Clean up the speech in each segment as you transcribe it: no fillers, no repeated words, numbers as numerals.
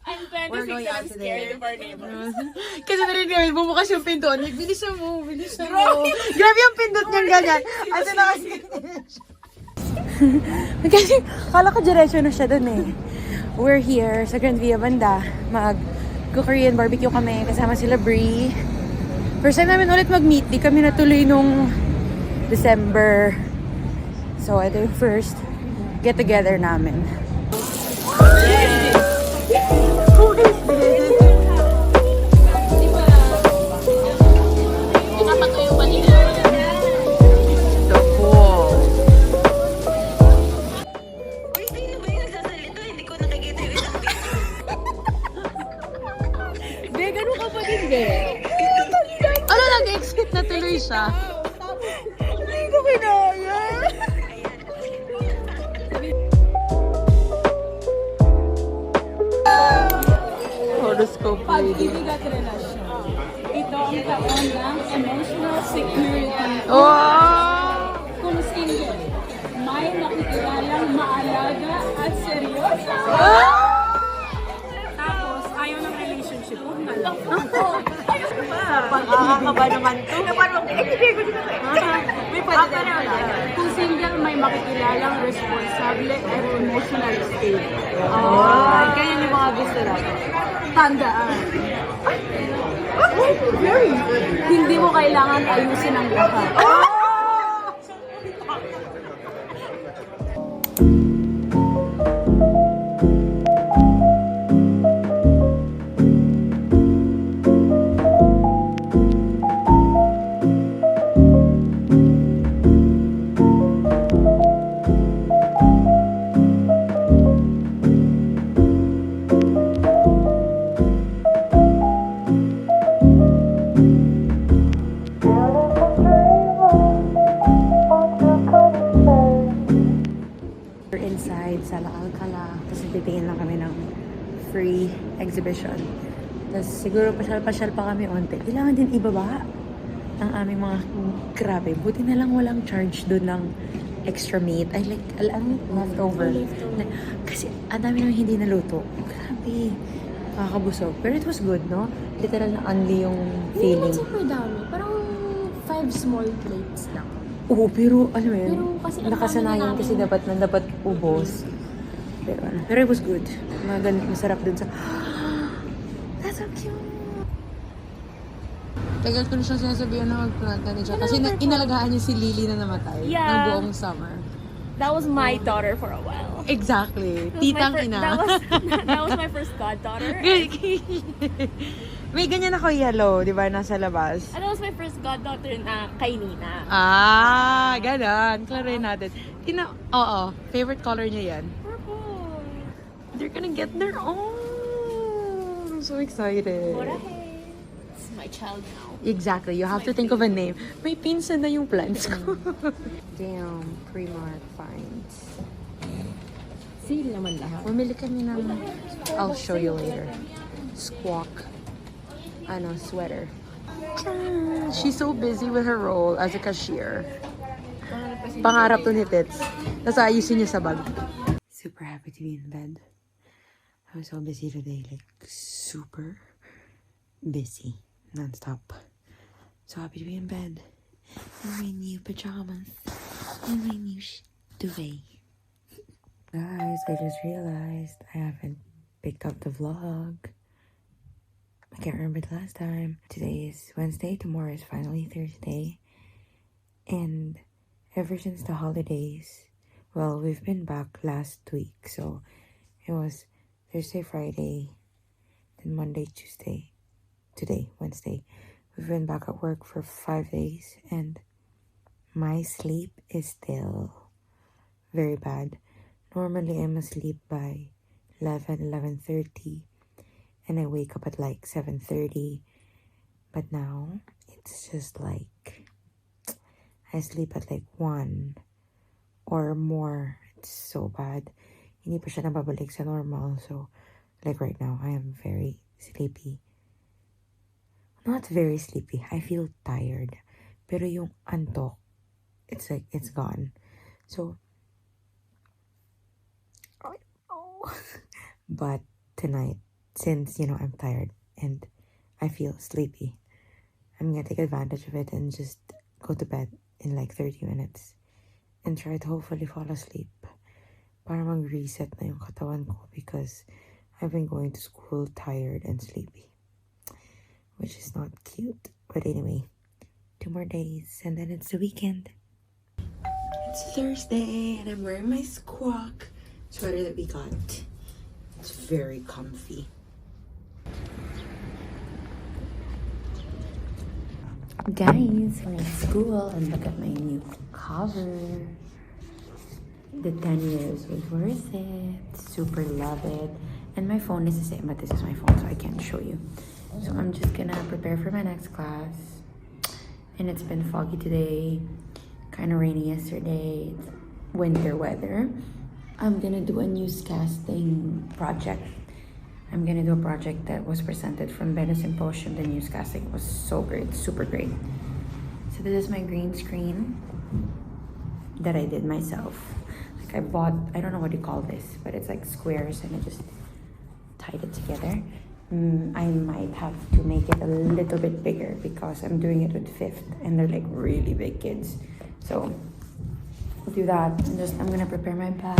I'm 26 and I'm scared of our neighbors. Kasi narinig namin, bumukas yung pinto. Bilisan mo, bilisan mo. Grabe yung pindot niyang ganyan. Asa na kasi kasi, kala ko diretso na siya dun eh. We're here sa Grand Via Banda. Mag-Korean barbecue kami. Kasama sila Brie. First time namin ulit mag-meet. Di kami natuloy nung December. So, ito yung first get-together namin. Ano, nag-exit na tuloy siya. Hindi ko kinaya. Horoscope reading. Pag-ibig at relasyon. Ito ang taon ng emotional security. Wow! Kung single, may nakikilalang maalaga at seryoso. Tapos, ayaw ng relationship. Huwag na lang. Nakakaba naman to. May Kung single, may makikilalang responsable at emotional state. Kaya yung mga gusto natin. Tandaan. Hindi mo kailangan ayusin ang lahat. We're inside sa La Alcala kasi titingin lang kami ng free exhibition. Tapos siguro pasyal-pasyal pa kami onte. Kailangan din ibaba ang aming mga grabe. Buti na lang walang charge doon ng extra meat. I like, alam leftover. Kasi ang dami naman hindi naluto. Grabe. Kakabusog. Pero it was good, no? Literal na only yung feeling. Hindi super dami. Parang 5 small plates lang. Oo, pero ano yun? Pero kasi ang nakasanayan dami kasi dapat ubos. Pero it was good. Masarap dun sa... That's so cute! Tagal ko na siya sinasabihan na mag-planta niya. Kasi inalagaan niya si Lily na namatay. Yeah. Ng buong summer. That was my daughter for a while. Exactly. That was Titang my ina. That was my first goddaughter. May ganyan ako yellow, di ba? Nasa labas. And that was my first goddaughter na kay Nina. Ganon. Klaruhin natin. Oo. Favorite color niya yan. Purple. They're gonna get their own. I'm so excited. Borahe. It's my child now. Exactly. You have to think of a name. May pinsan na yung plants ko. Damn. Primark finds. Sale naman lahat. Bumili kami ng... I'll show you later. Squawk. Sweater. She's so busy with her role as a cashier. Pangarap to ni Tits. Tapos ayusin niya sa bag. Super happy to be in bed. I was so busy today. Like, super busy. Non-stop. So happy to be in bed. In my new pajamas. In my new duvet. Guys, I just realized I haven't picked up the vlog. I can't remember the last time. Today is Wednesday, tomorrow is finally Thursday. And ever since the holidays, well, we've been back last week. So it was Thursday, Friday, then Monday, Tuesday, today, Wednesday. We've been back at work for 5 days and my sleep is still very bad. Normally I'm asleep by 11:30. And I wake up at like 7:30. But now, it's just like, I sleep at like 1 or more. It's so bad. Hindi pa siya nababalik sa normal. So, like right now, I am very sleepy. Not very sleepy. I feel tired. Pero yung antok, it's like, it's gone. So, But tonight, since, I'm tired and I feel sleepy, I'm gonna take advantage of it and just go to bed in like 30 minutes and try to hopefully fall asleep para mag-reset na yung katawan ko because I've been going to school tired and sleepy, which is not cute. But anyway, 2 more days and then it's the weekend. It's Thursday and I'm wearing my Squawk sweater that we got. It's very comfy. Guys, we're at school and look at my new cover. The 10 years was worth it. Super love it. And my phone is the same, but this is my phone, so I can't show you. So I'm just gonna prepare for my next class. And it's been foggy today, kind of rainy yesterday. It's winter weather. I'm gonna do a newscasting project. I'm gonna do a project that was presented from Venice Symposium. The newscasting was so great, super great. So this is my green screen that I did myself. Like I bought, I don't know what you call this, but it's like squares and I just tied it together. I might have to make it a little bit bigger because I'm doing it with Fifth and they're like really big kids. So I'll do that. I'm gonna prepare my bag.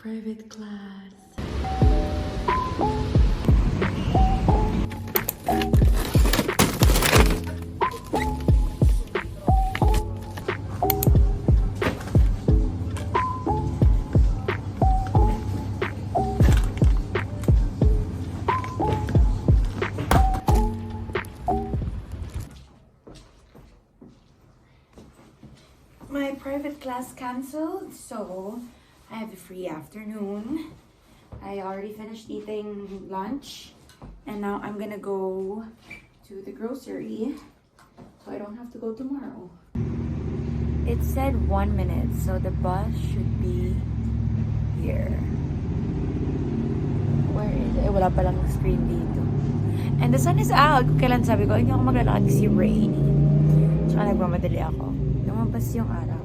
Private class. My private class canceled, so I have a free afternoon. I already finished eating lunch and now I'm gonna go to the grocery so I don't have to go tomorrow. It said 1 minute, so the bus should be here. Where is it? Wala palang screen dito. And the sun is out. Kailan sabi ko, hindi ako maglalakad kasi rainy. Tsaka nagmamadali ako. Lumabas yung araw.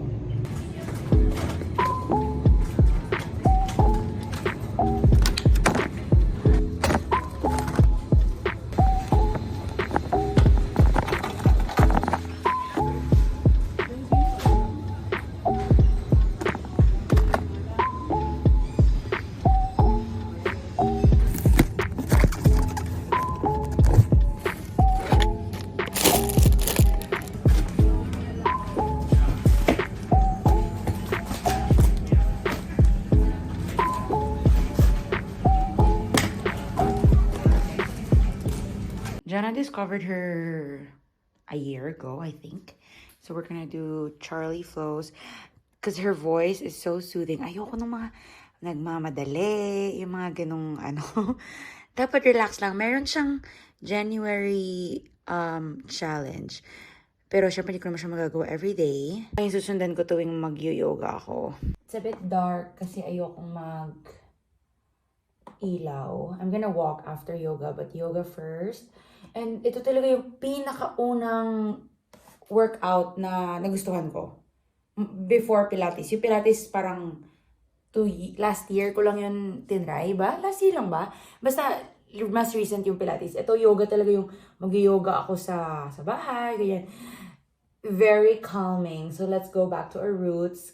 Jana discovered her a year ago, I think. So we're gonna do Charlie Flows because her voice is so soothing. Ayoko ng mga nagmamadali, yung mga ganong ano. Dapat relax lang. Meron siyang January challenge. Pero syempre hindi ko naman siya magagawa everyday. Yung susundan ko tuwing mag-yoga ako. It's a bit dark kasi ayokong ilaw. I'm gonna walk after yoga, but yoga first. And ito talaga yung pinakaunang workout na nagustuhan ko. Before Pilates. Yung Pilates parang last year ko lang yun tinry ba? Last year lang ba? Basta mas recent yung Pilates. Ito yoga talaga yung mag-yoga ako sa bahay. Ganyan. Very calming. So let's go back to our roots.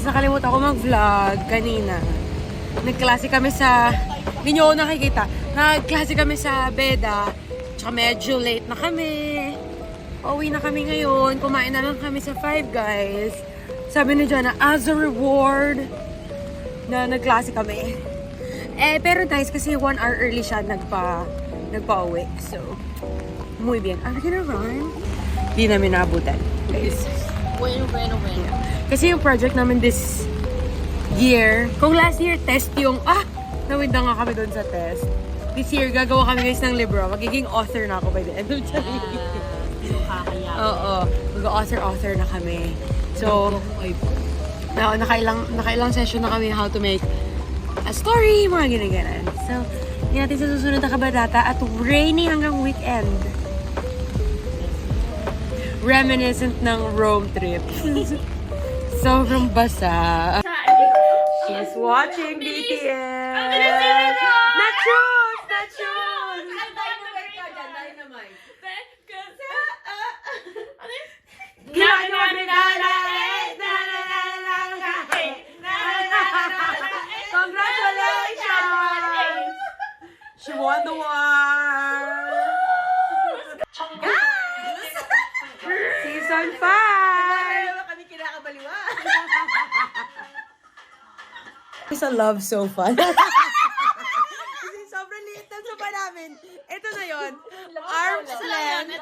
nakalimutan ko mag-vlog kanina. Nagklase kami sa... Hindi nyo ako nakikita. Nagklase kami sa Beda. Tsaka medyo late na kami. Pauwi na kami ngayon. Kumain na lang kami sa Five Guys. Sabi ni Jonah, as a reward, na nagklase kami. Pero nice kasi 1 hour early siya nagpa-uwi. So, muy bien. Are we gonna run? Di namin naabutan. Guys. Bueno. Kasi yung project namin this year, kung last year test yung, nawinda nga kami doon sa test. This year, gagawa kami guys ng libro. Magiging author na ako by the end of the year. Kakaya. Oo. Mag-author na kami. So, nakailang session na kami how to make a story, mga ginaganan. So, hindi natin sa susunod na kabatata at rainy hanggang weekend. Reminiscent ng Rome trip. Sobrang basa. She's watching BTS. Nachos! Congratulations! She won the war! Yes! Season 5! Kami kinakabaliwa. It's a love sofa. Kasi sobrang liit ng sofa namin. Ito na yon. Arms length.